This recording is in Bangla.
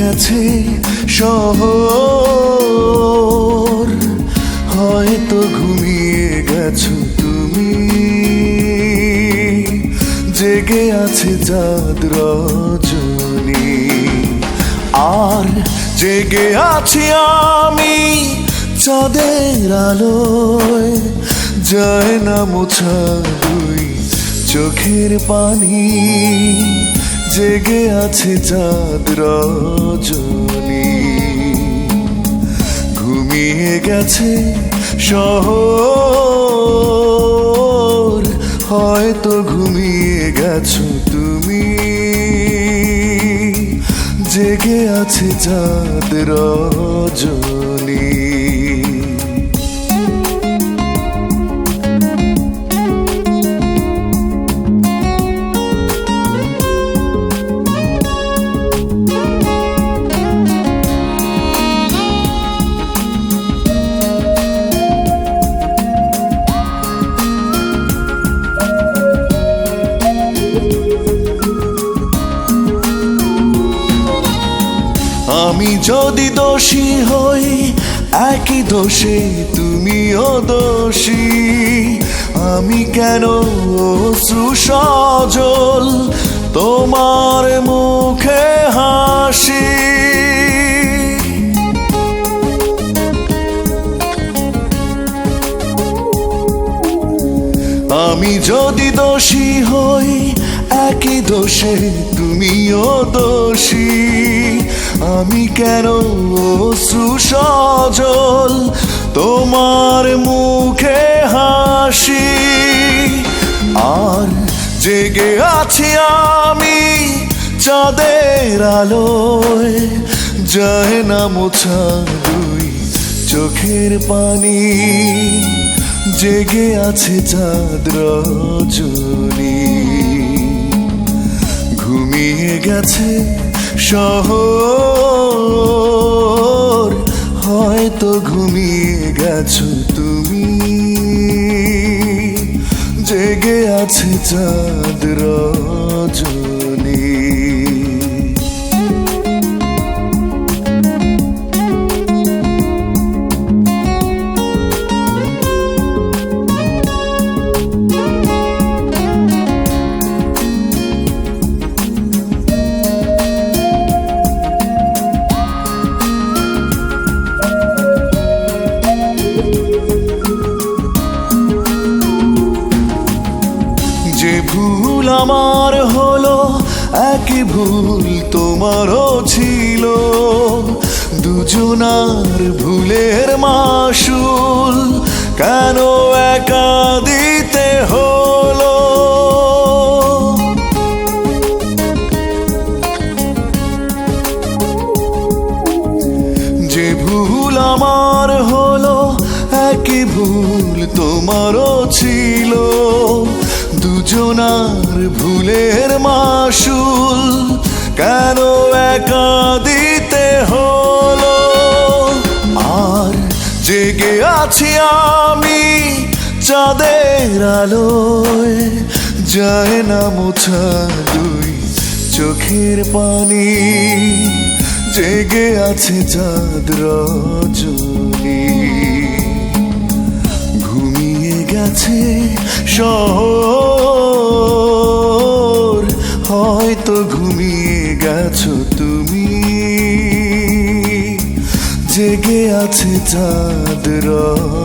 গেছে শহর, হয়তো ঘুমিয়ে গেছো তুমি। জেগে আছে চাঁদ রজনী, আর জেগে আছি আমি চাঁদের আলোয়। যায় না মোছা দুই চোখের পানি, জেগে আছে চাঁদ রজনী। ঘুমিয়ে গেছে শহর, হয়তো ঘুমিয়ে গেছো তুমি। জেগে আছে চাঁদ রজনী। আমি যদি দোষী হই, একই দোষে তুমিও দোষী। আমি কেন অশ্রু সজল তোমার মুখে হাসি। আমি যদি দোষী হই, একই দোষে তুমিও দোষী। আমি কেন অশ্রু সজল তোমার মুখে হাসি। আর জেগে আছি আমি চাঁদের আলোয়, যায় না মোছা দুই চোখের পানি। জেগে আছে চাঁদ রজনী। ঘুমিয়ে গেছে শহর, হয়তো ঘুমিয়ে গেছো তুমি। জেগে আছে চাঁদ রজনী। যে ভুল আমার হলো, একই ভুল তোমারও ছিল। দুজনার ভুলের মাসুল কেন একা দিতে হলো। যে ভুল আমার হলো, একই ভুল তোমারও ছিল। দুজনার ভুলের মাসুল কেন একা দিতে হলো। আর জেগে আছি আমি চাঁদের আলোয়, যায় না মোছা দুই চোখের পানি। জেগে আছে চাঁদ রজনী। ঘুমিয়ে গেছে শহর, হয়তো ঘুমিয়ে গেছো তুমি। জেগে আছে চাঁদ রজনী।